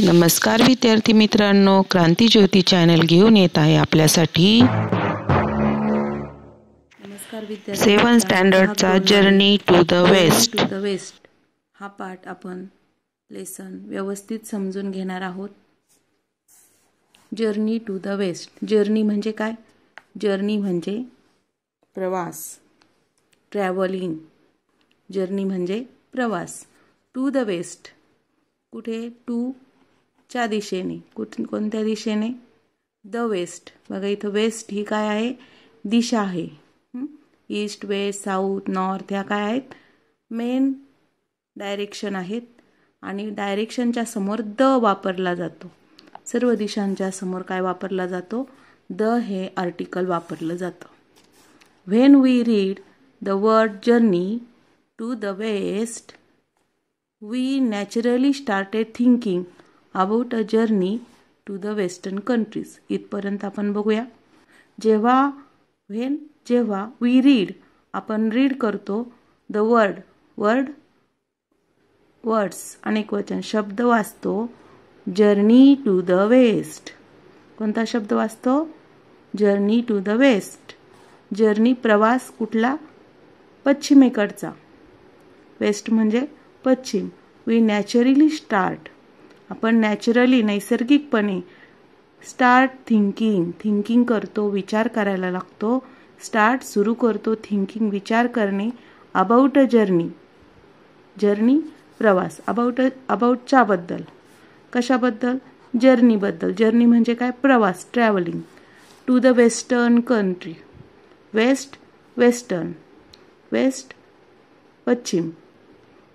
नमस्कार विद्यार्थी मित्रांनो, क्रांतिज्योती चॅनल घेऊन येत आहे आपल्यासाठी नमस्कार विद्यार्थी 7 स्टँडर्डचा जर्नी टू द वेस्ट हा पाठ आपण लेसन व्यवस्थित समजून घेणार आहोत। Journey to the west. Journey म्हणजे काय? जर्नी म्हणजे प्रवास, ट्रॅव्हलिंग। जर्नी म्हणजे प्रवास। टू द वेस्ट, कुठे? टू च्या दिशेने। कोणत्या दिशेने? The west. बघा इथं वेस्ट ही काय आहे? दिशा आहे। ईस्ट, वेस्ट, साऊथ, नॉर्थ ह्या काय आहेत? मेन डायरेक्शन आहेत। आणि डायरेक्शनच्या समोर द वापरला जातो। सर्व दिशांच्या समोर काय वापरला जातो? द हे आर्टिकल वापरलं जातं। When we read the word journey to the west, we naturally started thinking about a journey to the western countries. इथपर्यंत आपण बघूया। जेव्हा we read, आपण रीड करतो द वर्ड्स अनेक वचन शब्द वाचतो। जर्नी टू द वेस्ट, कोणता शब्द वाचतो? Journey to the west. Journey प्रवास कुठला? पश्चिमेकडचा। वेस्ट म्हणजे पश्चिम। वी नॅचरली स्टार्ट, आपण नॅचरली नैसर्गिकपणे स्टार्ट थिंकिंग करतो, विचार करायला लागतो। स्टार्ट सुरू करतो, थिंकिंग विचार करणे। अबाउट अ जर्नी प्रवास। अबाउटच्या बद्दल, कशाबद्दल? जर्नी बद्दल। जर्नी म्हणजे काय? प्रवास, travelling. To the western country, west पश्चिम,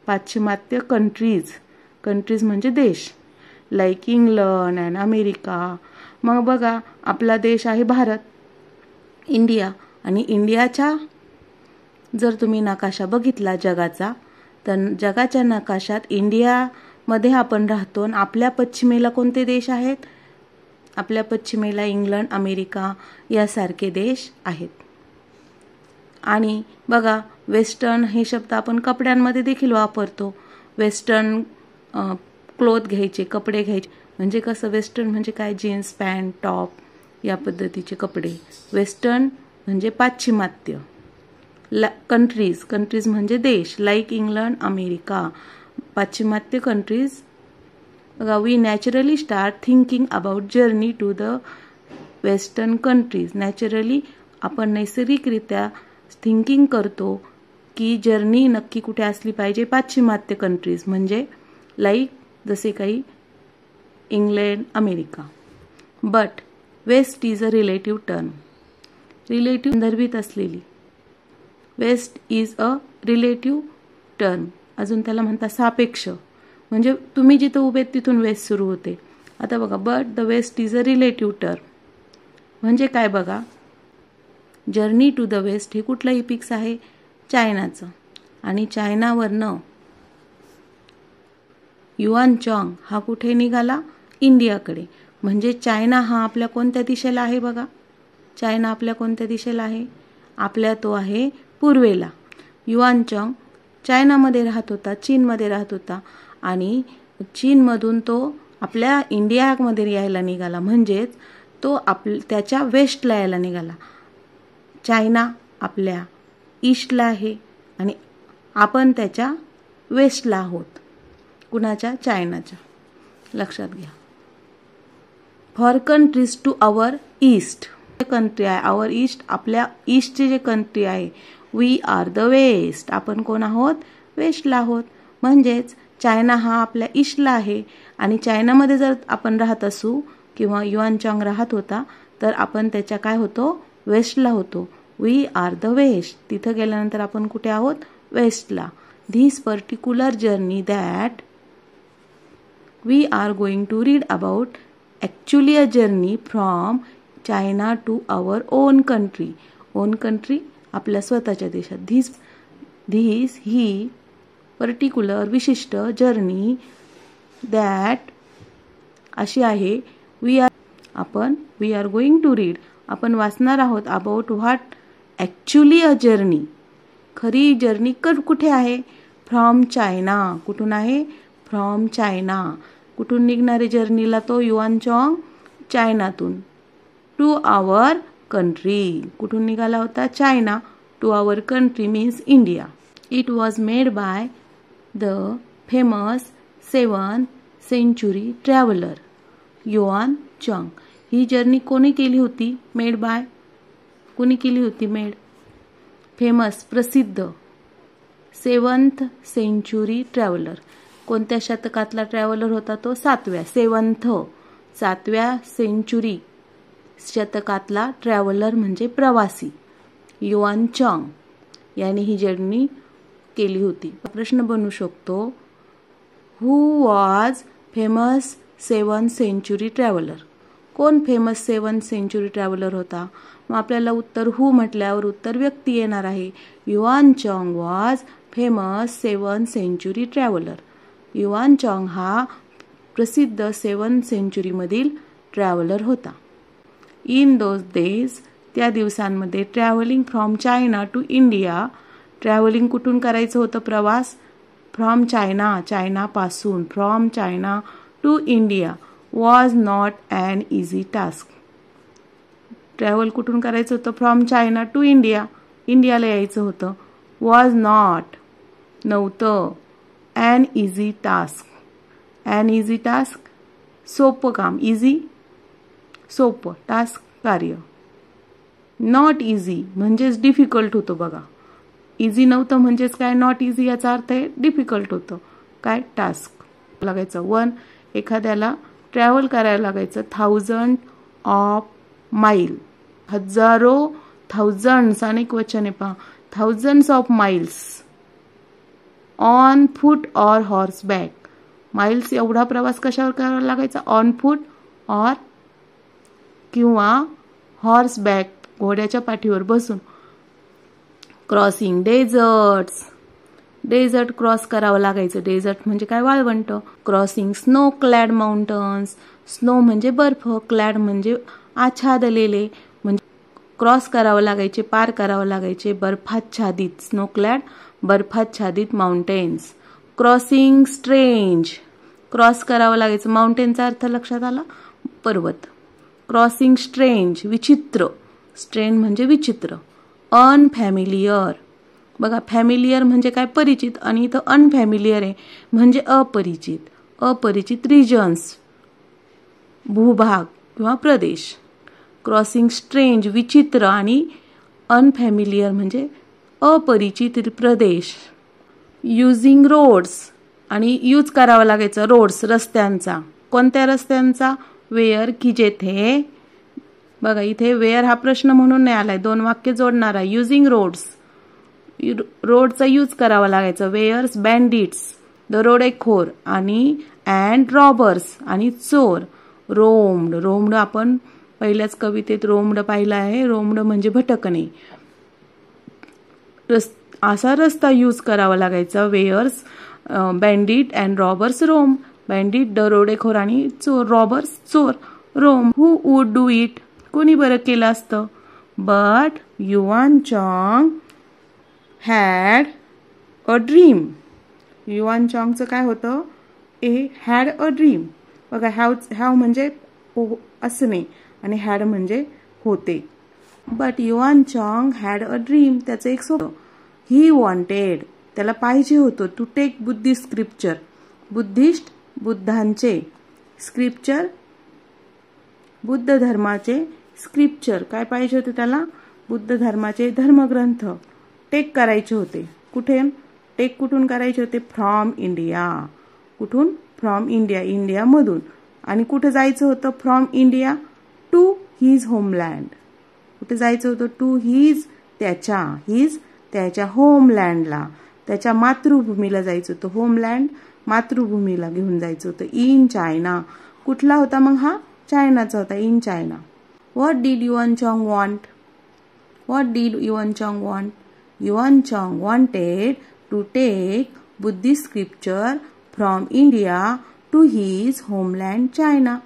पाश्चिमात्य कंट्रीज म्हणजे देश, लाईक इंग्लंड अँड अमेरिका। मग बघा आपला देश आहे भारत, इंडिया। आणि इंडियाच्या जर तुम्ही नकाशा बघितला जगाचा, तर जगाच्या नकाशात इंडियामध्ये आपण राहतो। आपल्या पश्चिमेला कोणते देश आहेत? आपल्या पश्चिमेला इंग्लंड, अमेरिका यासारखे देश आहेत। आणि बघा वेस्टर्न हे शब्द आपण कपड्यांमध्ये देखील वापरतो। वेस्टर्न क्लोथ घ्यायचे, कपडे घ्यायचे म्हणजे कसं? वेस्टर्न म्हणजे काय? जीन्स, पॅन्ट, टॉप या पद्धतीचे कपडे। वेस्टर्न म्हणजे पाश्चिमात्य। कंट्रीज म्हणजे देश, लाईक इंग्लंड, अमेरिका, पाश्चिमात्य कंट्रीज। बघा we naturally start thinking about journey to the western countries. Naturally आपण नैसर्गिकरित्या थिंकिंग करतो की जर्नी नक्की कुठे असली पाहिजे? पाश्चिमात्य कंट्रीज म्हणजे लाईक जसे काही England, America. But west is a relative term, relative संदर्भित असलेली। West is a relative term, अजून त्याला म्हणतात सापेक्ष। म्हणजे तुम्ही जिथं उभे तिथून वेस्ट सुरू होते। आता बघा but the west is a relative term म्हणजे काय? बघा जर्नी टू द वेस्ट हे कुठलं इपिक्स आहे? चायनाचं। आणि चायनावरनं युआन चॉंग हा कुठे निघाला? इंडियाकडे। म्हणजे चायना हा आपल्या कोणत्या दिशेला आहे? बघा चायना आपल्या कोणत्या दिशेला आहे? आपल्या तो आहे पूर्वेला। युआन चॉंग चायनामध्ये राहत होता, चीनमध्ये राहत होता। आणि चीनमधून तो आपल्या इंडियामध्ये यायला निघाला, म्हणजेच तो त्याच्या वेस्टला यायला निघाला। चायना आपल्या ईस्टला आहे आणि आपण त्याच्या वेस्टला आहोत। कुणाच्या? चायनाच्या। लक्षात घ्या। For countries to our east, country आहे आवर ईस्ट, आपल्या ईस्टचे जे कंट्री आहे। वी आर द वेस्ट, आपण कोण आहोत? वेस्टला आहोत। म्हणजेच चायना हा आपल्या ईस्टला आहे आणि चायनामध्ये जर आपण राहत असू किंवा युआन चॉंग राहत होता तर आपण त्याच्या काय होतो? वेस्टला होतो। वी आर द वेस्ट, तिथं गेल्यानंतर आपण कुठे आहोत? वेस्टला। This particular journey that we are going to read about actually a journey from China to our own country. Own country आपल्या स्वतःच्या देशात। धिस ही पर्टिक्युलर विशिष्ट जर्नी दॅट अशी आहे। We are going to read, आपण वाचणार आहोत about what actually a journey, खरी जर्नी कुठे आहे? From China. कुठून आहे? From China. कुठून निघणारे जर्नीला तो युआन चॉंग? चायनातून. To our country. कुठून निघाला होता? China. To our country means India. It was made by the famous 7th century traveller Yuan Chwang. ही जर्नी कोणी केली होती? Made by. कोणी केली होती मेड? फेमस, प्रसिद्ध 7th century ट्रॅव्हलर. कोणत्या शतकातला ट्रॅव्हलर होता तो? 7व्या सेंचुरी शतकातला ट्रॅव्हलर म्हणजे प्रवासी युआन चॉंग याने ही जर्नी केली होती. प्रश्न बनू शकतो, who was famous 7th century traveller? कोण फेमस 7th century ट्रॅव्हलर होता? मग आपल्याला उत्तर हु म्हटल्यावर उत्तर व्यक्ती येणार आहे. Yuan Chwang was famous 7th century traveller. Yuan Chwang हा प्रसिद्ध 7th century मधील ट्रॅव्हलर होता. इन दोज डेज, त्या दिवसांमध्ये, travelling from China to India, travelling कुठून करायचं होतं? प्रवास फ्रॉम चायना, चायनापासून, from China to India was not an easy task. Travel कुठून करायचं होतं? फ्रॉम चायना टू इंडिया, इंडियाला यायचं होतं. वॉज नॉट, नव्हतं. An easy task, an easy task, सोपं काम. इझी, सोपं. टास्क, कार्य. नॉट इझी म्हणजेच डिफिकल्ट होतं बघा. इझी नव्हतं म्हणजेच काय? नॉट इझी याचा अर्थ आहे डिफिकल्ट होतं. काय? टास्क लागायचं. 1, एखाद्याला ट्रॅव्हल करायला लागायचं 1000 ऑफ माईल. हजारो, थाउजंड्स अनेक वचने पहा. thousands of miles on foot or horseback. Miles एवढा प्रवास कशावर करावा लागायचा? ऑन फूट ऑर किंवा हॉर्सबॅक, घोड्याच्या पाठीवर बसून. क्रॉसिंग डेझर्ट्स, डेझर्ट क्रॉस करावं लागायचं. डेझर्ट म्हणजे काय? वाळवंट. क्रॉसिंग स्नो क्लॅड माउंटन्स, स्नो म्हणजे बर्फ, क्लॅड म्हणजे आच्छादलेले, म्हणजे क्रॉस करावं लागायचे, पार करावं लागायचे बर्फाच्छादित, स्नो क्लॅड बर्फाच्छादित माउंटेन्स. क्रॉसिंग स्ट्रेंज, क्रॉस करावं लागायचं. माउंटेनचा अर्थ लक्षात आला? पर्वत. क्रॉसिंग स्ट्रेंज, विचित्र. स्ट्रेंज म्हणजे विचित्र. अनफॅमिलियर, बघा फॅमिलियर म्हणजे काय? परिचित, आणि इथं अनफॅमिलियर आहे म्हणजे अपरिचित. अपरिचित रिजन्स, भूभाग किंवा प्रदेश. क्रॉसिंग स्ट्रेंज, विचित्र, आणि अनफॅमिलियर म्हणजे अपरिचित प्रदेश. युजिंग रोड्स, आणि यूज करावा लागायचा रोड्स, रस्त्यांचा. कोणत्या रस्त्यांचा? वेअर, की जेथे. बघा इथे वेअर हा प्रश्न म्हणून नाही आलाय, 2 वाक्य जोडणार आहे. युजिंग रोड्स, रोडचा यूज करावा लागायचा. वेअर्स, बँडिट्स, दरोडेखोर, आणि अँड रॉबर्स, आणि चोर. रोम्ड, रोम्ड आपण पहिल्याच कवितेत रोम्ड पाहिला आहे. रोम्ड म्हणजे भटकणे. असा रस्ता यूज करावा लागायचा. Wares, bandit and robbers roam. Bandit दरोडेखोर आणि चोर. रॉबर्स चोर. Roam. Who would do it? कोणी बरं केलं असतं? But Yuan Chong had a dream. Yuan चॉंगचं काय होतं? Had a dream. बघा हॅव म्हणजे असणे आणि हॅड म्हणजे होते. But Yuan Chong had a dream, त्याचं एक स्वप्न. ही वॉन्टेड, त्याला पाहिजे होतं, to take Buddhist scripture. Buddhist, बुद्धांचे. स्क्रिप्चर, बुद्ध धर्माचे. स्क्रिप्चर काय पाहिजे होते त्याला? बुद्ध धर्माचे धर्मग्रंथ टेक करायचे होते. कुठे? टेक कुठून करायचे होते? From India. कुठून? फ्रॉम इंडिया, इंडियामधून. आणि कुठे जायचं होतं? From India to his homeland. कुठे जायचं होतं? टू हिज, त्याच्या होमलँडला, त्याच्या मातृभूमीला जायचं होतं. होमलँड, मातृभूमीला घेऊन जायचं होतं. In China. कुठला होता मग हा? चायनाचा होता. In China. What did Yuan Chong want? What did Yuan Chong want? Yuan Chong wanted to take Buddhist scripture from India to his homeland China.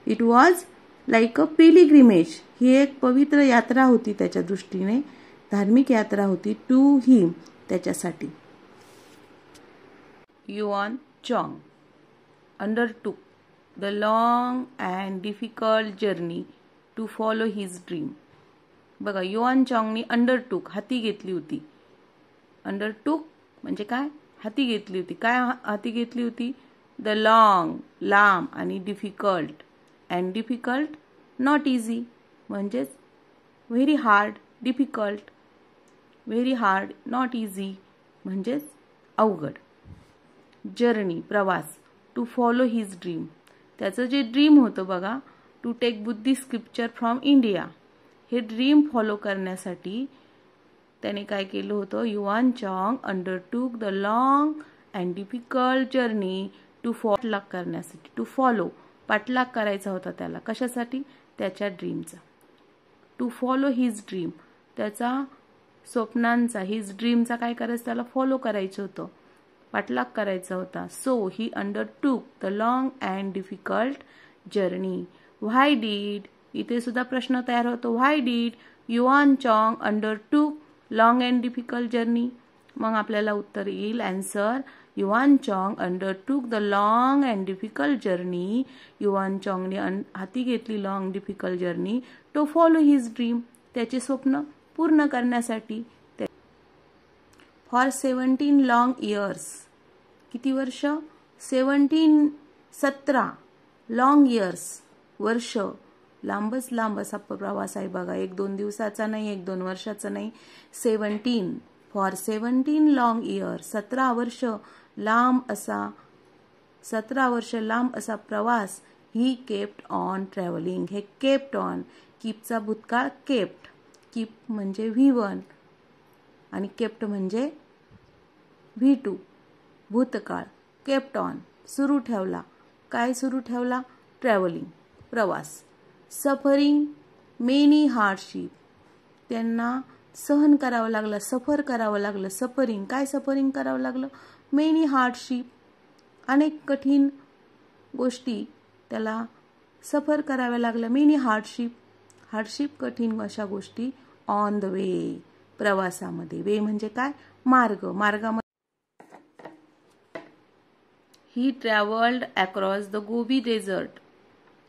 It was like a pilgrimage. ही एक पवित्र यात्रा होती त्याच्या दृष्टीने, धार्मिक यात्रा होती. टू हिम, त्याच्यासाठी. Yuan चॉंग. undertook the long and difficult journey to follow his dream. बघा, युआन चॉंगनी अंडरटूक हाती घेतली होती. अंडरटूक म्हणजे काय? हाती घेतली होती. काय हाती घेतली होती? द लॉंग, लांब, आणि difficult. And difficult not easy म्हणजेच very hard. Difficult very hard, not easy म्हणजेच अवघड. जर्नी प्रवास. टू फॉलो हिज ड्रीम, त्याचं जे ड्रीम होतं बघा, to take Buddhist scripture from India. हे ड्रीम फॉलो करण्यासाठी त्याने काय केलं होतं? Yuan Chong undertook the long and difficult journey to पाठलाग करण्यासाठी. टू फॉलो, पाठलाग करायचा होता त्याला. कशासाठी? त्याच्या ड्रीमचा. टू फॉलो हिज ड्रीम, त्याचा स्वप्नांचा, हिज ड्रीमचा काय करायचं? त्याला फॉलो करायचं होतं, पाठलाग करायचा होता. So he undertook the long and difficult journey. Why did, इथे सुद्धा प्रश्न तयार होतो. Why did Yuan Chong undertook long and difficult journey? मग आपल्याला उत्तर येईल answer. Yuan Chong undertook the long and difficult journey. Yuan चॉंगने हाती घेतली long difficult journey to follow his dream, त्याचे स्वप्न पूर्ण करण्यासाठी. फॉर 17 लॉंग इयर्स, किती वर्ष? 17 लॉंग इयर्स, वर्ष. लांबच लांब असा प्रवास आहे बघा. 1-2 दिवसाचा नाही, 1-2 वर्षाचा नाही. 17 फॉर 17 लॉंग इयर्स, 17 वर्ष लांब असा, 17 वर्ष लांब असा प्रवास. He kept on travelling. हे केप्ट ऑन, कीपचा भूतकाळ केप्ट. कीप म्हणजे V1 आणि केप्ट म्हणजे V2, भूतकाळ. केप्ट ऑन सुरू ठेवला. काय सुरू ठेवला? ट्रॅव्हलिंग, प्रवास. सफरिंग मेनी हार्डशिप, त्यांना सहन करावं लागलं, सफर करावं लागलं. सफरिंग, काय सफरिंग करावं लागलं? मेनी हार्डशिप, अनेक कठीण गोष्टी त्याला सफर कराव्या लागल्या. मेनी हार्डशिप, हार्डशिप कठीण अशा गोष्टी. ऑन द वे, प्रवासामध्ये. वे म्हणजे काय? मार्ग. मार्गामध्ये. He travelled across the Gobi desert.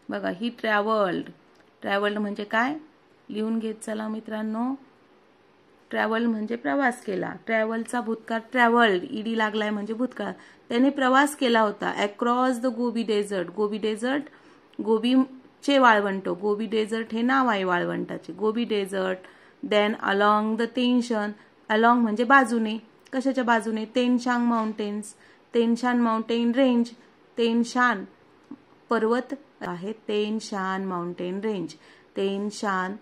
बघा, ही ट्रॅव्हल्ड म्हणजे काय? लिहून घेत चला मित्रांनो. ट्रॅव्हल म्हणजे प्रवास केला. ट्रॅव्हलचा भूतकाळ ट्रॅव्हल्ड, ईडी लागलाय म्हणजे भूतकाळ. त्याने प्रवास केला होता. Across the Gobi desert. Gobi desert, गोबीचे वाळवंट. गोबी डेझर्ट हे नाव आहे वाळवंटाचे. Gobi desert. Then along the Tianshan. Along म्हणजे बाजूने. कशाच्या बाजूने? Tianshan mountains. Tianshan mountain range. Tianshan पर्वत आहे. तेनशान माउंटेन रेंज. तेनशान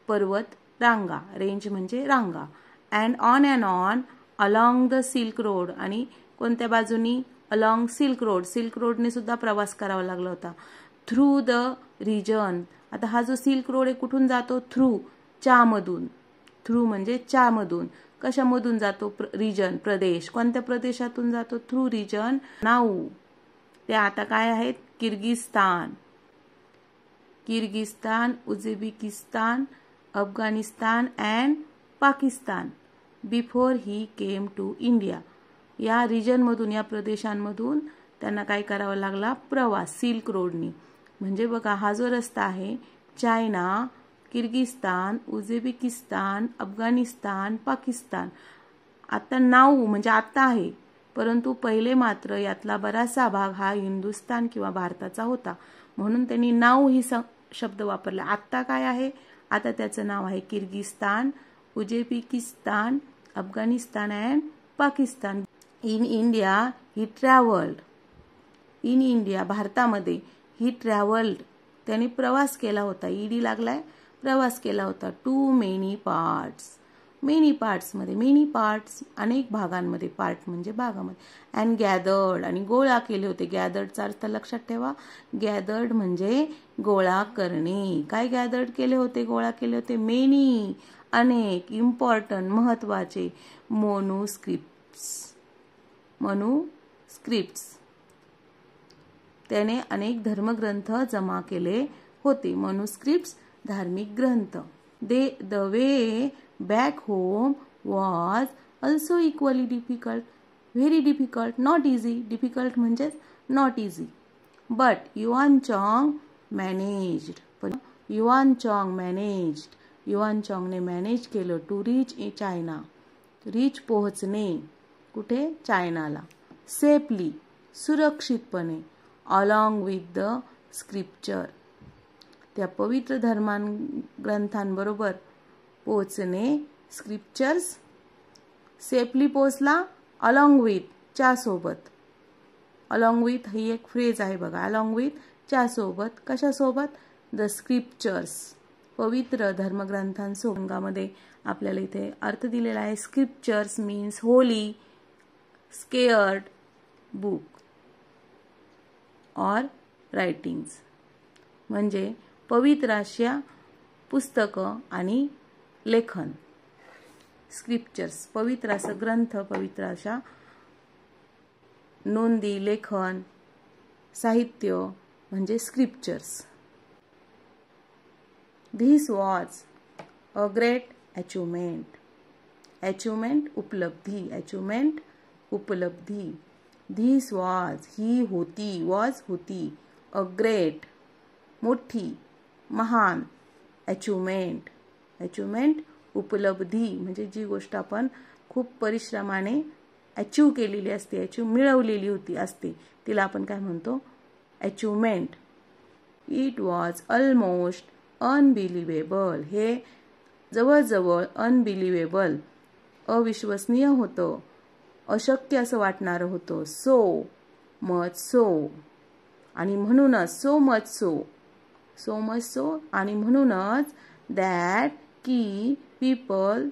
पर्वत रांगा. रेंज म्हणजे रांगा. And on along the silk road. आणि कोणत्या बाजूनी? Along silk road. सिल्क रोडने सुद्धा प्रवास करावा लागला होता. Through the region. आता हा जो सिल्क रोड आहे कुठून जातो? थ्रू, चामधून. थ्रू म्हणजे चामधून. कशामधून जातो? रिजन, प्रदेश. कोणत्या प्रदेशातून जातो? Through region. नाऊ ते आता काय आहेत? Kyrgyzstan. Kyrgyzstan, Uzbekistan, Afghanistan and Pakistan. Before he came to India. या रिजनमधून, या प्रदेशांमधून त्यांना काय करावा लागला? प्रवास सिल्क रोडनी. म्हणजे बघा, हा जो रस्ता आहे, China, Kyrgyzstan, Uzbekistan, Afghanistan, Pakistan. आता नाऊ म्हणजे आता आहे, परंतु पहिले मात्र यातला बराचसा भाग हा हिंदुस्तान किंवा भारताचा होता, म्हणून त्यांनी नाऊ ही शब्द वापरला. आता काय आहे? आता त्याचं नाव आहे Kyrgyzstan, Uzbekistan, Afghanistan and Pakistan. In India he travelled. In India, भारतामध्ये. ही ट्रॅव्हल्ड, त्यांनी प्रवास केला होता. ईडी लागलाय, प्रवास केला होता. To many parts. मेनी पार्ट्समध्ये, मेनी पार्ट्स अनेक भागांमध्ये. पार्ट म्हणजे भागामध्ये. अँड गॅदर्ड, आणि गोळा केले होते. गॅदर्डचा अर्थ लक्षात ठेवा. गॅदर्ड म्हणजे गोळा करणे. काय गॅदर्ड केले होते? गोळा केले होते. मेनी, अनेक, इम्पॉर्टंट, महत्वाचे. मनुस्क्रिप्ट्स. मनुस्क्रिप्ट्स, त्याने अनेक धर्मग्रंथ जमा केले होते. मनुस्क्रिप्ट्स, धार्मिक ग्रंथ. The way back home was also equally difficult. Very difficult, not easy. Difficult म्हणजेच not easy. But Yuan Chong managed. Yuan Chong managed. Yuan चॉंगने मॅनेज केलं टू रीच चायना. रीच पोहोचणे कुठे? चायनाला. सेफली सुरक्षितपणे. अलॉंग विथ द स्क्रिप्चर त्या पवित्र ग्रंथांबरोबर पोहोचणे. स्क्रिप्चर्स सेफली पोहोचला अलॉंग विथ च्या सोबत. अलॉंग विथ ही एक फ्रेज आहे बघा. अलॉंग विथ च्या सोबत. कशासोबत? द स्क्रिप्चर्स पवित्र धर्मग्रंथांसोबत. आपल्याला इथे अर्थ दिलेला आहे. Scriptures means Holy scared book और रायटिंग्स म्हणजे पवित्र अशा पुस्तकं आणि लेखन. स्क्रिप्चर्स पवित्र असं ग्रंथ, पवित्र अशा नोंदी, लेखन, साहित्य म्हणजे scriptures. This was a great achievement. Achievement उपलब्धी. Achievement उपलब्धी. This was ही होती. Was होती. A great मोठी महान. Achievement achievement उपलब्धी म्हणजे जी गोष्ट आपण खूप परिश्रमाने अचीव केलेली असते, अचीव मिळवलेली होती असते, तिला आपण काय म्हणतो? Achievement. It was almost unbelievable. हे जवळजवळ अनबिलिव्हेबल अविश्वसनीय होतं, अशक्य असं वाटणारं होतं. सो मच सो आणि म्हणूनच. So much so. So much so आणि म्हणूनच दॅट की पीपल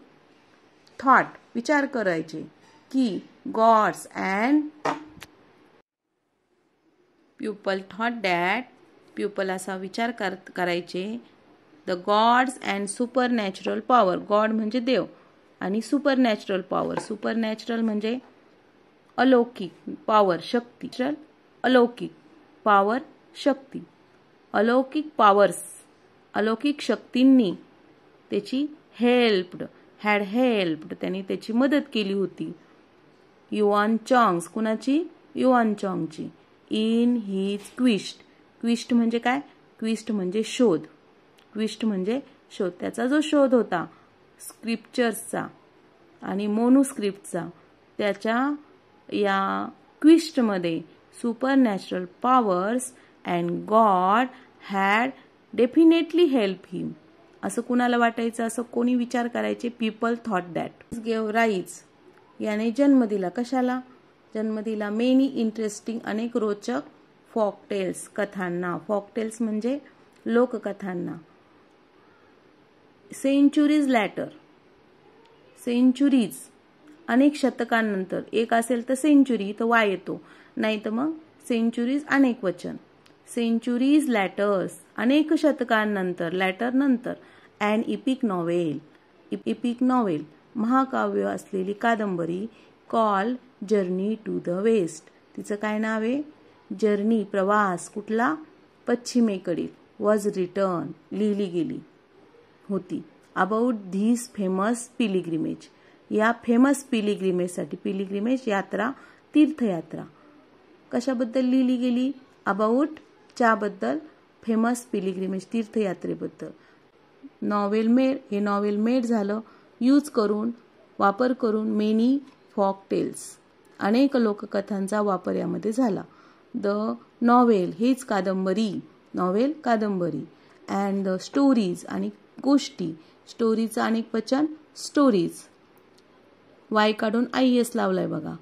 थॉट विचार करायचे की gods and people thought that people असा विचार करायचे the gods and supernatural power. God म्हणजे देव आणि सुपरनॅचरल पॉवर. सुपरनॅचरल म्हणजे अलौकिक पॉवर शक्ती. अलौकिक पॉवर शक्ती. अलौकिक पॉवर्स अलौकिक शक्तींनी त्याची हॅड हेल्प्ड त्यांनी त्याची मदत केली होती. युआन चॉंग्स कुणाची? युआन चॉंगची. In his quest. क्विस्ट म्हणजे काय? क्विस्ट म्हणजे शोध. क्विस्ट म्हणजे शोध. त्याचा जो शोध होता स्क्रिप्चर्सचा आणि मोनोस्क्रिप्टचा, त्याच्या या क्विस्टमध्ये supernatural powers and god had definitely help him. असं कुणाला वाटायचं? असं कोणी विचार करायचे? People thought that. Gave rise याने जन्म दिला. कशाला जन्म दिला? मेनी इंटरेस्टिंग अनेक रोचक फॉकटेल्स कथांना. फॉकटेल्स म्हणजे लोककथांना. Centuries latter. सेंचुरीज अनेक शतकांनंतर. एक असेल तर सेंचुरी तर वाय येतो, नाही तर मग सेंचुरीज अनेक वचन. सेंचुरीज लॅटर्स अनेक शतकांनंतर. लॅटर नंतर. And epic novel. Epic novel महाकाव्य असलेली कादंबरी. Call journey to the west. तिचं काय नाव आहे? जर्नी प्रवास. कुठला? पश्चिमेकडील. वॉज रिटर्न लिहिली गेली होती. About this famous pilgrimage. या फेमस पिलिग्रिमेजसाठी. पिलिग्रिमेज यात्रा, तीर्थयात्रा. कशाबद्दल लिहिली गेली? अबाउट च्याबद्दल. फेमस पिलिग्रिमेज तीर्थयात्रेबद्दल. Novel made. हे नॉवेल मेड झालं यूज करून, वापर करून. मेनी फॉकटेल्स अनेक लोककथांचा वापर यामध्ये झाला. द नॉवेल हीच कादंबरी. नॉवेल कादंबरी. अँड द स्टोरीज आणि गोष्टी. स्टोरीचं अनेक वचन स्टोरीज. वाय काढून IS लावलाय बघा.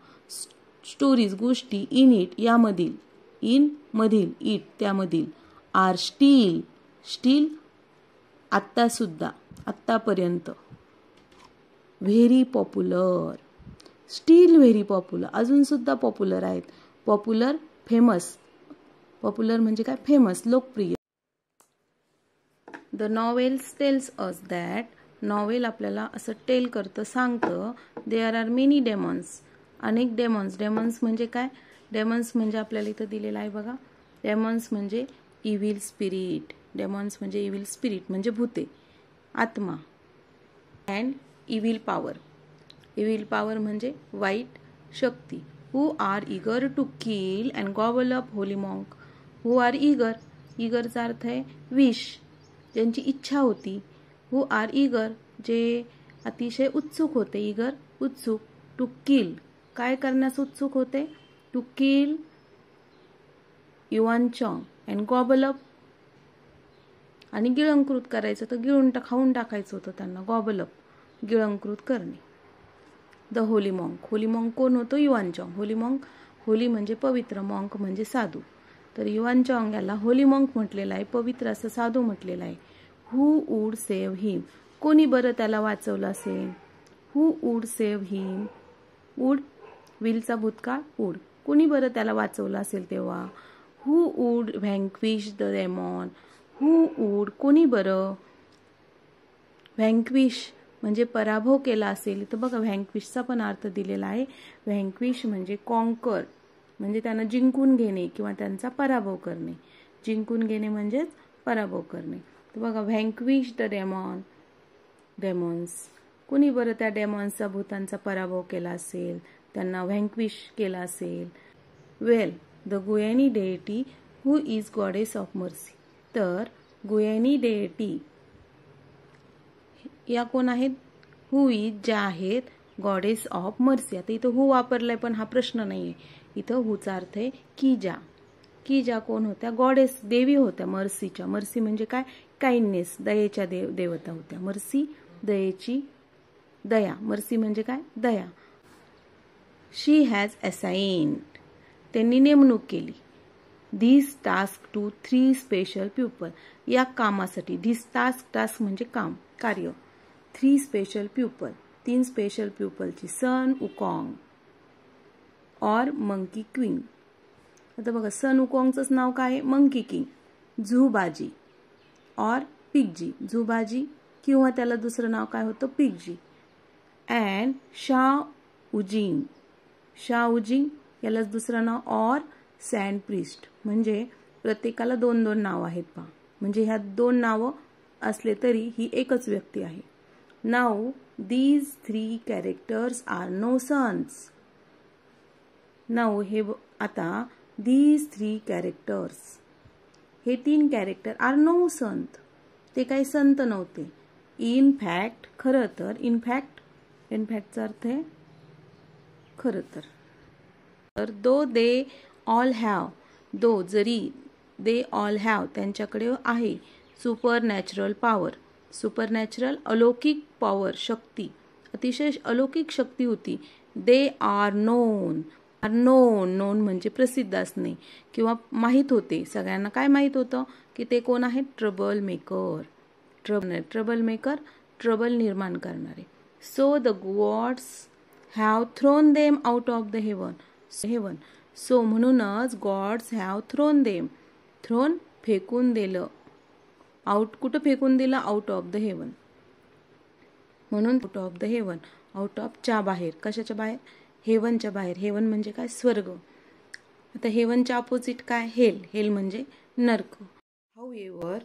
स्टोरीज गोष्टी. इन इट यामधील. इन मधील. इट त्यामधील. Are still. स्टील आत्ता सुद्धा, आत्तापर्यंत. Very popular. Steel very popular अजून सुद्धा पॉप्युलर आहेत. Popular famous. पॉप्युलर म्हणजे काय? फेमस लोकप्रिय. The novels tells us that. Novel आपल्याला असं टेल करतं, सांगतं. There are many demons. अनेक डेमॉन्स. डेमॉन्स म्हणजे काय? डेमॉन्स म्हणजे आपल्याला इथं दिलेलं आहे बघा. डेमॉन्स म्हणजे इव्हिल स्पिरिट. डेमॉन्स म्हणजे इव्हिल स्पिरिट म्हणजे भूते, आत्मा. And evil power. Evil power म्हणजे वाईट शक्ती. Who are eager to kill and gobble up holy monk. Who are eager, ईगरचा अर्थ आहे विश, ज्यांची इच्छा होती. हू आर ईगर, जे अतिशय उत्सुक होते. ईगर उत्सुक. टू किल, काय करण्यास उत्सुक होते. To kill Yuan Chong and gobble up, आणि गिळंकृत करायचं तर खाऊन टाकायचं होतं त्यांना. गॉबल अप, गिळंकृत करणे. The Holy monk, Holy monk कोण होतो. युआन चॉंग. होली मॉन्क, होली म्हणजे पवित्र, मॉन्क म्हणजे साधू. तर युआन चॉंग याला होली मॉन्क म्हटलेलं आहे, पवित्र असं साधू म्हटलेलं आहे. हू वूड सेव्ह हिम, कोणी बरं त्याला वाचवलं असेल. Who would save him, would विलचा भूतकाळ वूड, कोणी बरं त्याला वाचवलं असेल तेव्हा. Who would vanquish the demon, who would कोणी बरं. व्हँक्विश म्हणजे पराभव केला असेल. तर बघा व्हँक्विशचा पण अर्थ दिलेला आहे. व्हँक्विश म्हणजे कॉन्कर, म्हणजे त्यांना जिंकून घेणे किंवा त्यांचा पराभव करणे. जिंकून घेणे म्हणजेच पराभव करणे. तर बघा व्हँक्विश द डेमॉन, डेमॉन्स, कुणी बरं त्या डेमॉन्सचा भूतांचा पराभव केला असेल, त्यांना व्हँक्विश केला असेल. Well the Guanyin deity who is goddess of mercy, तर गुयानी डेइटी या कोण आहेत. हू इज, ज्या आहेत गॉडेस ऑफ मर्सी. आता इथं हू वापरलाय पण हा प्रश्न नाहीये. इथं हूचा अर्थ आहे की ज्या. की ज्या कोण होत्या. गॉडेस, देवी होत्या मर्सीच्या. मर्सी म्हणजे काय, काइंडनेस, दयेच्या देवता होत्या. मर्सी दयेची, दया. मर्सी म्हणजे काय, दया. शी हॅज असाइन्ड, त्यांनी नेमणूक केली. This task to 3 special people, या कामासाठी. धिस टास्क, टास्क म्हणजे काम, कार्य. 3 स्पेशल पीपल, 3 स्पेशल पीपलची. सन उकॉंग और मंकी क्वीन. आता बघा सन उकॉंगचंच नाव काय आहे, मंकी किंग. झूबाजी और पिगजी, झूबाजी किंवा त्याला दुसरं नाव काय होतं, Pigsy. And Sha Sha Wujing दुसरं नाव. और सँड प्रिस्ट, म्हणजे प्रत्येकाला 2-2 नाव आहेत पहा. म्हणजे ह्या 2 नावं असले तरी ही एकच व्यक्ती आहे. Now these 3 characters are no sons. Now हे आता दीज 3 कॅरेक्टर्स, हे 3 कॅरेक्टर आर नो संत, ते काही संत नव्हते. इन फॅक्ट, खरं तर. इन फॅक्ट, इनफॅक्टचा अर्थ आहे खरं तर. तर दो दे ऑल हॅव, दो जरी, दे ऑल हॅव त्यांच्याकडे आहे super natural power. Super natural अलौकिक पॉवर, शक्ती, अतिशय अलौकिक शक्ती होती. They are known, are known, known म्हणजे प्रसिद्ध असणे किंवा माहीत होते. सगळ्यांना काय माहीत होतं की ते कोण आहेत, trouble maker. Trouble maker, trouble निर्माण करणारे. So the gods have thrown them out of the heaven. सो म्हणूनच gods have thrown them, thrown फेकून दिलं. आउट, कुठं फेकून दिलं, आउट ऑफ द हेवन. म्हणून out of the heaven, out of च्या बाहेर, कशाच्या बाहेर, हेवनच्या बाहेर. हेवन म्हणजे काय, स्वर्ग. आता हेवनच्या अपोजिट काय, हेल. हेल म्हणजे नर्क. हाऊएव्हर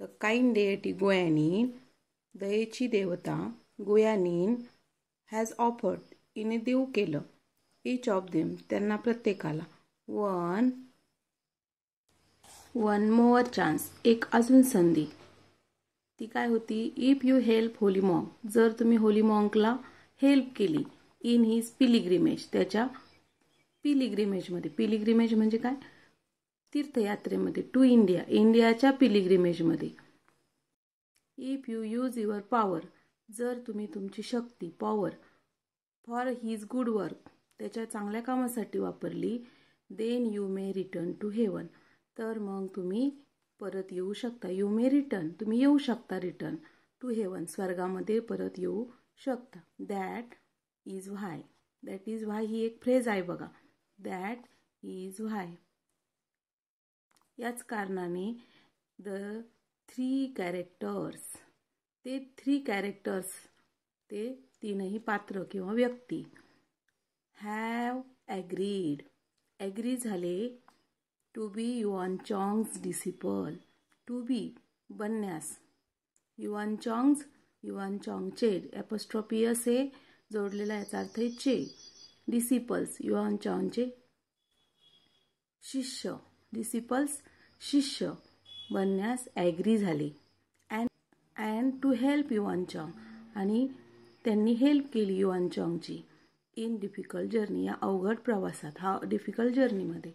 द काइंड डेटी गुयानिन, दयेची देवता गुयानिन, हॅज ऑफर्ड, इने देऊ केलं. इच ऑफ देम, त्यांना प्रत्येकाला. वन मोअर चान्स, एक अजून संधी. ती काय होती, if you help holy monk, जर तुम्ही होली मॉन्कला हेल्प केली. इन हिज पिलिग्रिमेज, त्याच्या पिलिग्रिमेजमध्ये. पिलिग्रिमेज म्हणजे काय, तीर्थयात्रेमध्ये. टू इंडिया, इंडियाच्या पिलिग्रिमेजमध्ये. If you use your power, जर तुम्ही तुमची शक्ती, power, for his good work, त्याच्या चांगल्या कामासाठी वापरली. Then you may return to heaven, तर मग तुम्ही परत येऊ शकता. यू मे रिटर्न, तुम्ही येऊ शकता रिटर्न टू हेवन, स्वर्गामध्ये परत येऊ शकता. That is why, that is why ही एक फ्रेज आहे बघा. दॅट इज व्हाय, याच कारणाने द 3 कॅरेक्टर्स, ते 3 कॅरेक्टर्स, ते 3ही पात्र किंवा व्यक्ती. हॅव ॲग्रीड, ॲग्री झाले to be Yuan Chong's disciple. To be बनण्यास, युआन चॉंग्स, युआन चॉंगचे ॲपोस्ट्रॉफी असे जोडलेला, याचा अर्थ आहे चे. डिसिपल्स, युआन चॉंगचे शिष्य. डिसिपल्स शिष्य बनण्यास ॲग्री झाले अँड टू हेल्प युआनचॉंग आणि त्यांनी हेल्प केली युआनचॉंगची इन डिफिकल्ट जर्नी, या अवघड प्रवासात, हा डिफिकल्ट जर्नीमध्ये.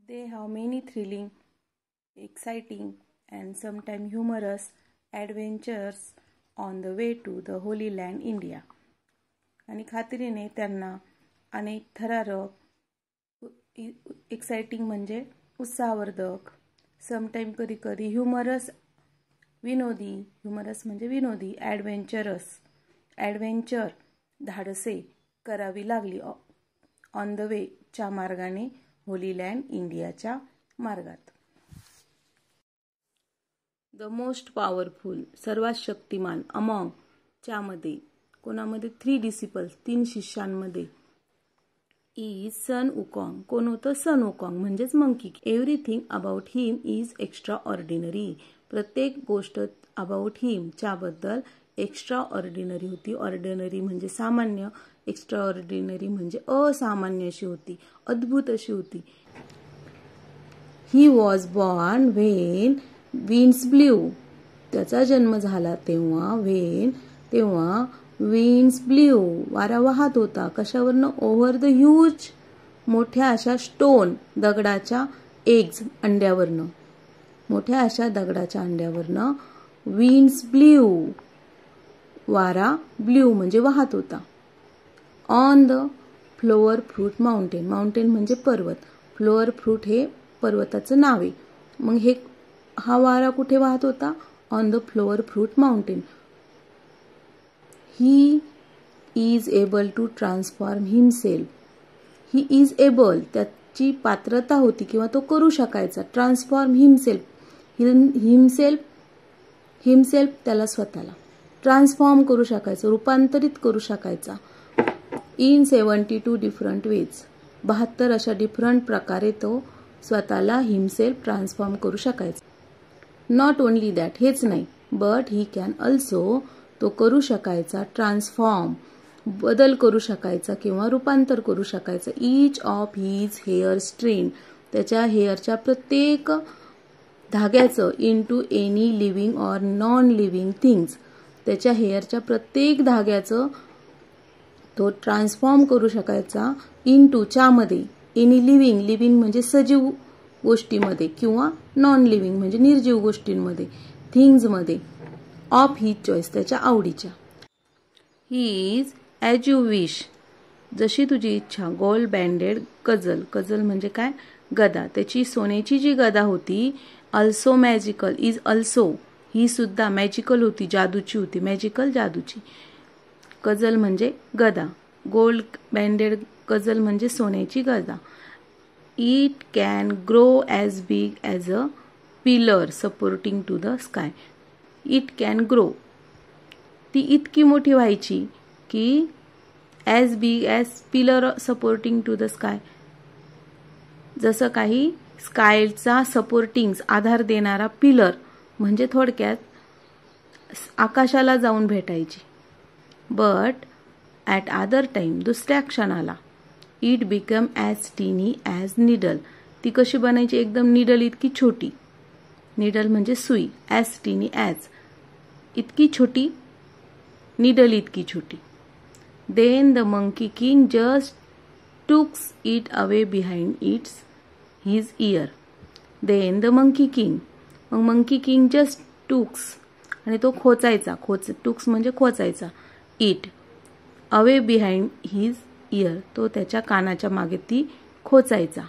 They have many thrilling, exciting and sometime humorous adventures on the way to the holy land India. आणि खात्रीने त्यांना अनेक थरारक, एक्साइटिंग म्हणजे उत्साहवर्धक, समटाइम कधी कधी ह्युमरस म्हणजे विनोदी, ॲडव्हेंचर धाडसे करावी लागली ऑन द वे च्या मार्गाने, होली लँड इंडियाच्या मार्गात. द मोस्ट पॉवरफुल, सर्वात शक्तिमान, अमॉंग च्यामध्ये, कोणामध्ये, 3 डिसिपल्स 3 शिष्यांमध्ये, इज सन वुकॉंग. कोण होतं? सन वुकॉंग म्हणजेच monkey. Everything about him is extra ordinary. प्रत्येक गोष्ट अबाउट हिम च्याबद्दल एक्स्ट्रा ऑर्डिनरी होती. ऑर्डिनरी म्हणजे सामान्य, एक्स्ट्रा ऑर्डिनरी म्हणजे असामान्य अशी होती, अद्भुत अशी होती. He was born when winds blue. त्याचा जन्म झाला तेव्हा विंड्स ब्ल्यू, वारा वाहत होता. कशावरनं? ओव्हर द ह्यूज, मोठ्या अशा स्टोन, दगडाच्या एग्ज, अंड्यावरनं, मोठ्या अशा दगडाच्या अंड्यावरनं विंड्स ब्ल्यू, वारा ब्ल्यू म्हणजे वाहत होता. On the flower fruit mountain, mountain म्हणजे पर्वत, फ्लोअर फ्रूट हे पर्वताचं नाव आहे. मग हा वारा कुठे वाहत होता? On the flower fruit mountain. He is able to transform himself. He is able, त्याची पात्रता होती किंवा तो करू शकायचा. ट्रान्सफॉर्म हिमसेल्फ त्याला स्वतःला ट्रान्सफॉर्म करू शकायचं, रूपांतरित करू शकायचा. इन 72 डिफरंट वेज, 72 अशा डिफरंट प्रकारे तो स्वतःला हिमसेल्फ ट्रान्सफॉर्म करू शकायचा. नॉट ओनली दॅट, हेच नाही, बट ही कॅन ऑल्सो, तो करू शकायचा, ट्रान्सफॉर्म, बदल करू शकायचा किंवा रूपांतर करू शकायचं. Each of his hair strain, त्याच्या हेअरच्या प्रत्येक धाग्याचं, into any living or non living things, त्याच्या हेअरच्या प्रत्येक धाग्याचं तो ट्रान्सफॉर्म करू शकायचा. इन टू च्यामध्ये, एनी लिव्हिंग म्हणजे सजीव गोष्टीमध्ये किंवा नॉन लिव्हिंग म्हणजे निर्जीव गोष्टींमध्ये, थिंग्समध्ये. ऑफ हिज चॉईस, त्याच्या आवडीच्या. He is as you wish, जशी तुझी इच्छा. गोल्ड बँडेड कजल म्हणजे काय? गदा. त्याची सोन्याची जी गदा होती, अल्सो मॅजिकल, इज अल्सो, ही सुद्धा मॅजिकल होती, जादूची होती, मॅजिकल जादूची. कजल म्हणजे गदा, गोल्ड बँडेड कजल म्हणजे सोन्याची गदा. It can grow as big as a pillar supporting to the sky. It can grow, ती इतकी मोठी व्हायची की as big as pillar supporting to the sky, जसं काही स्कायचा सपोर्टिंग, आधार देणारा पिलर म्हणजे थोडक्यात आकाशाला जाऊन भेटायची. बट ॲट अदर टाइम, दुसऱ्या क्षणाला, इट बिकम ॲज टीनी ॲज निडल, ती कशी बनायची? एकदम निडल इतकी छोटी, निडल म्हणजे सुई, ॲज टीनी ॲज इतकी छोटी, निडल इतकी छोटी. Then the monkey king just tucks it away behind his ear. Then the monkey king, मग मंकी किंग जस्ट टुक्स, आणि तो खोचायचा, टुक्स म्हणजे खोचायचा, it away behind his ear, तो त्याच्या कानाच्या मागे ती खोचायचा.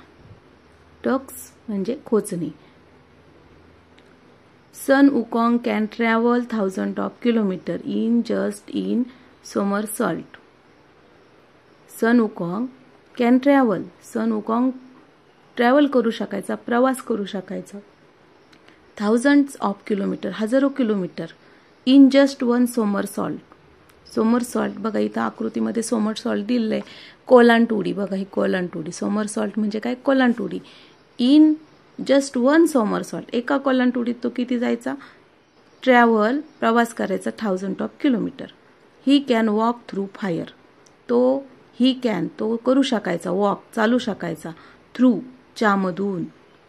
टक्स म्हणजे खोचणे. Sun Wukong can travel 1000 of kilometers in somersault. Sun Wukong can travel, Sun Wukong travel करू शकायचा, प्रवास करू शकायचा. 1000s of kilometers, हजारो kilometre, in just 1 somersault. Somersault बघा, इथं आकृतीमध्ये सोमरसॉल्ट दिलंय. कोलांटुडी बघा, ही कोलांटुडी. सोमरसॉल्ट म्हणजे काय? कोलांटुडी. इन जस्ट 1 somersault, एका कोलांटुडीत तो किती जायचा? ट्रॅव्हल, प्रवास करायचा 1000 of kilometers. He can walk through fire, तो करू शकायचा, वॉक चालू शकायचा, थ्रू च्यामधून,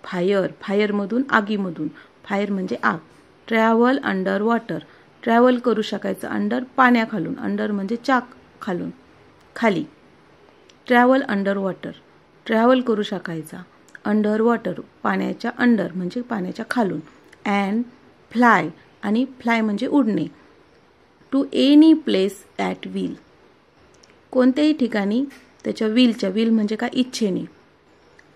फायर फायरमधून आगीमधून, फायर म्हणजे आग, ट्रॅव्हल अंडर वॉटर ट्रॅव्हल करू शकायचं अंडर पाण्याखालून, अंडर म्हणजे च्या खालून खाली, ट्रॅव्हल अंडर वॉटर ट्रॅव्हल करू शकायचा अंडर वॉटर पाण्याच्या अंडर म्हणजे पाण्याच्या खालून, अँड फ्लाय आणि फ्लाय म्हणजे उडणे, to any place at will कोणत्याही ठिकाणी त्याच्या विलच्या विल म्हणजे काय इच्छेने,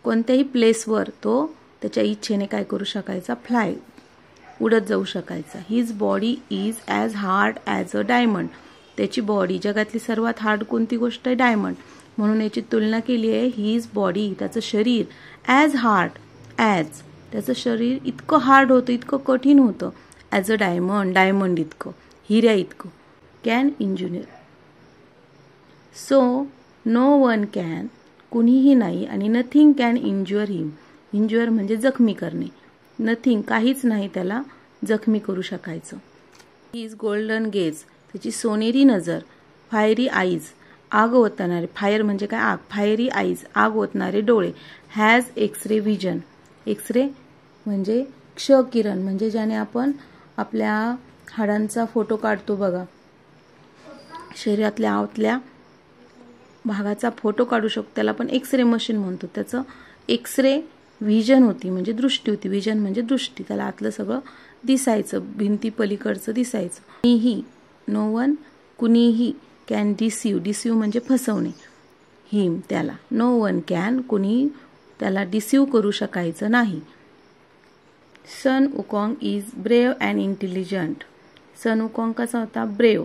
कोणत्याही प्लेसवर तो त्याच्या इच्छेने काय करू शकायचा फ्लाय उडत जाऊ शकायचा. His body is as hard as a diamond त्याची बॉडी जगातली सर्वात हार्ड कोणती गोष्ट आहे डायमंड, म्हणून याची तुलना केली आहे हिज बॉडी त्याचं शरीर ॲज हार्ड ॲज त्याचं शरीर इतकं हार्ड होतं इतकं कठीण होतं ॲज अ डायमंड डायमंड इतकं हिऱ्या इतकं, can engineer so no one can कुणीही नाही आणि nothing can injure him injure म्हणजे जखमी करणे, नथिंग काहीच नाही त्याला जखमी करू शकायचं. हिज गोल्डन गेज त्याची सोनेरी नजर, फायरी आईज आग ओतणारे फायर म्हणजे काय आग, फायरी आईज आग ओतणारे डोळे, हॅज एक्सरे व्हिजन एक्सरे म्हणजे क्ष किरण म्हणजे ज्याने आपण आपल्या हाडांचा फोटो काढतो बघा, शरीरातल्या आतल्या भागाचा फोटो काढू शकतो त्याला आपण एक्सरे मशीन म्हणतो, त्याचं एक्सरे व्हिजन होती म्हणजे दृष्टी होती, व्हिजन म्हणजे दृष्टी त्याला आतलं सगळं दिसायचं भिंती पलीकडचं दिसायचं. कुणीही नो वन कुणीही कॅन डिसीव म्हणजे फसवणे, हिम त्याला, नो वन कॅन कुणी त्याला डिसीव करू शकायचं नाही. सन Wukong is brave and intelligent सन उकॉंग कसा होता ब्रेव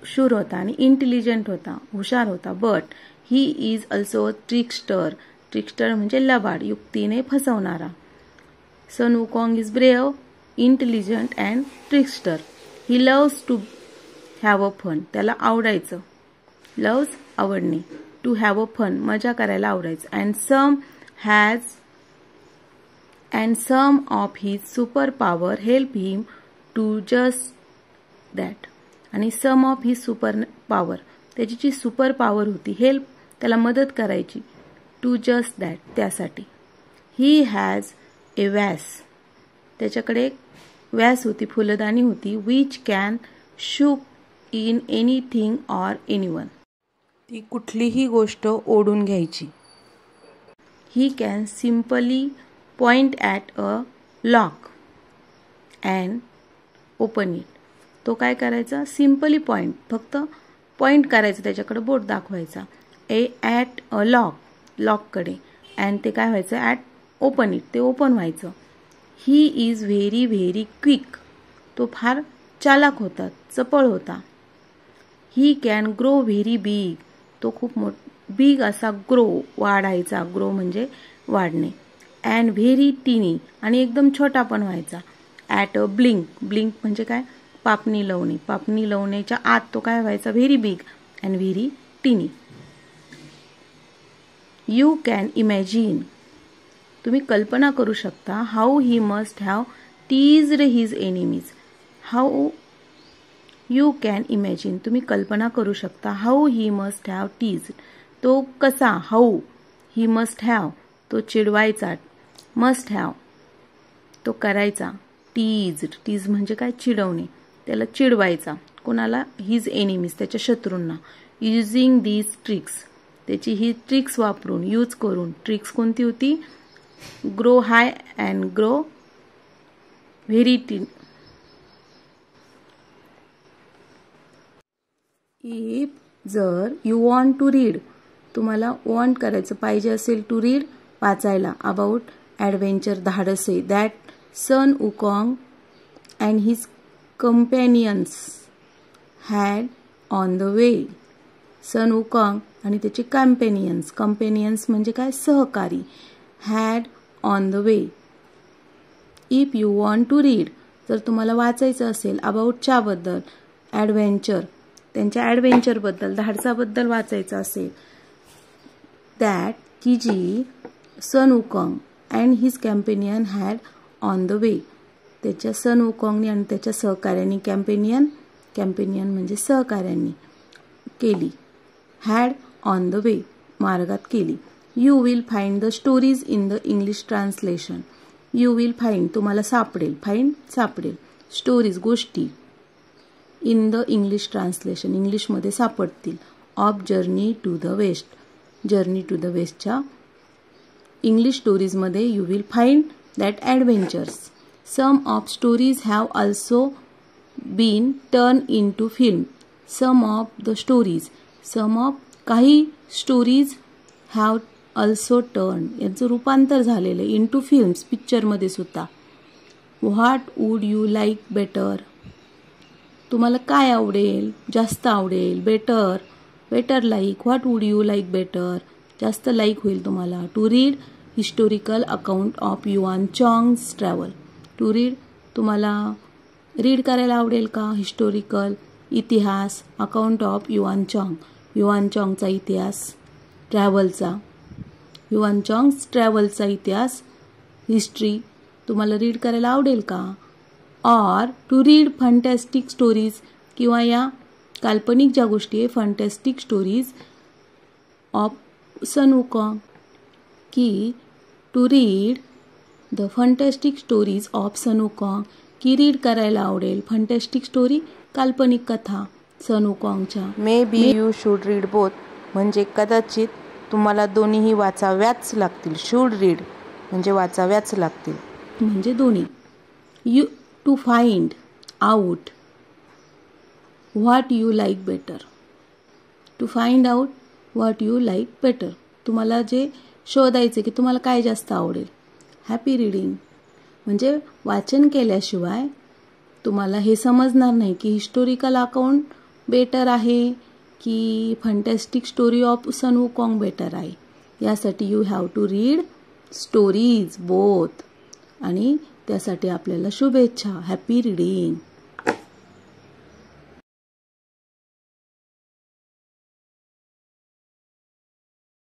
शूर होता आणि इंटेलिजंट होता हुशार होता, but he is also trickster trickster म्हणजे लबाड युक्तीने फसवणारा. Sun Wukong is brave intelligent and trickster. He loves to have a fun त्याला आवडायचं, लव्स आवडणे, टू हॅव अ फन मजा करायला आवडायचं, and some of his super power help him to just that आणि some of his super power त्याची जी super power होती हेल्प त्याला मदत करायची, टू जस्ट दॅट त्यासाठी. ही हॅज ए व्यास त्याच्याकडे व्यास होती फुलदाणी होती, which can shook in anything or anyone ती कुठलीही गोष्ट ओढून घ्यायची. He can simply point at a lock and open it तो काय करायचा सिम्पली पॉइंट फक्त पॉइंट करायचं त्याच्याकडे बोट दाखवायचा, ॲट अ लॉककडे अँड ते काय व्हायचं ॲट ओपन इट ते ओपन व्हायचं. He is very very quick तो फार चालाक होता चपळ होता. He can grow very big तो खूप बिग असा ग्रो वाढायचा, ग्रो म्हणजे वाढणे, अँड व्हेरी टिनी आणि एकदम छोटा पण व्हायचा, ॲट अ ब्लिंक ब्लिंक म्हणजे काय पापणी लावणे, पापणी लावण्याच्या आत तो काय व्हायचा very big and very tiny. You can imagine तुम्ही कल्पना करू शकता, how he must have teased his enemies how you can imagine तुम्ही कल्पना करू शकता, how he must have teased तो कसा, हाऊ ही मस्ट हॅव तो चिडवायचा, मस्ट हॅव तो करायचा, टीज म्हणजे काय चिडवणे त्याला चिडवायचा कोणाला हिज एनिमीज त्याच्या शत्रूंना, युजिंग दीज ट्रिक्स त्याची ही ट्रिक्स वापरून यूज करून, ट्रिक्स कोणती होती grow high and grow very thin. If जर यू वॉन्ट टू रीड तुम्हाला वॉन्ट करायचं पाहिजे असेल टू रीड वाचायला अबाउट ॲडव्हेंचर धाडसे that Sun Wukong and his companions had on the way Sun Wukong आणि त्याचे कंपॅनियन्स म्हणजे काय सहकारी, had on the way. If you want to read जर तुम्हाला वाचायचं असेल अबाउटच्या बद्दल ॲडव्हेंचर त्यांच्या ॲडव्हेंचरबद्दल धाडसाबद्दल वाचायचं असेल, दॅट की जी Sun Wukong and his companion had on the way त्याच्या सन उकॉंगने आणि त्याच्या सहकार्यांनी कॅम्पेनियन म्हणजे सहकार्यांनी केली, हॅड ऑन द वे मार्गात केली. You will find the stories in the English translation. You will find तुम्हाला सापडेल, फाइंड सापडेल, स्टोरीज गोष्टी इन द इंग्लिश ट्रान्सलेशन इंग्लिशमध्ये सापडतील. Of journey to the west, journey to the वेस्टच्या इंग्लिश स्टोरीजमध्ये you will find that adventures. Some of stories have also been turn into film. Some of the stories, some of काही stories have also turn यांचं रूपांतर झालेलं आहे into films पिक्चरमध्ये सुद्धा. What would you like better, तुम्हाला काय आवडेल, जास्त आवडेल. Better, better like. What would you like better, जास्त लाईक होईल तुम्हाला. To read historical account of Yuan Chong's travel. To read तुम्हाला रीड करायला आवडेल का हिस्टोरिकल इतिहास account of Yuan Chong, Yuan चॉंगचा इतिहास ट्रॅव्हलचा, युआन चॉंग्स ट्रॅव्हलचा इतिहास हिस्ट्री तुम्हाला रीड करायला आवडेल का. Or to read fantastic stories, किंवा या काल्पनिक ज्या गोष्टी आहे fantastic stories of Sun Wukong, की to read the fantastic stories of Sun Wukong, की रीड करायला आवडेल फंटॅस्टिक स्टोरी काल्पनिक कथा सन वुकॉंगच्या. Maybe you should read both, म्हणजे कदाचित तुम्हाला दोन्हीही वाचाव्याच लागतील. शूड रीड म्हणजे वाचाव्याच लागतील, म्हणजे दोन्ही. You to find out what you like better, to find out what you like better, तुम्हाला जे शोधायचे की तुम्हाला काय जास्त आवडेल. हॅपी रीडिंग म्हणजे वाचन केल्याशिवाय तुम्हाला हे समजणार नाही की हिस्टोरिकल अकाउंट बेटर आहे की fantastic story of Sun Wukong better आहे. यासाठी you have to read stories both. आणि त्यासाठी आपल्याला शुभेच्छा. Happy reading.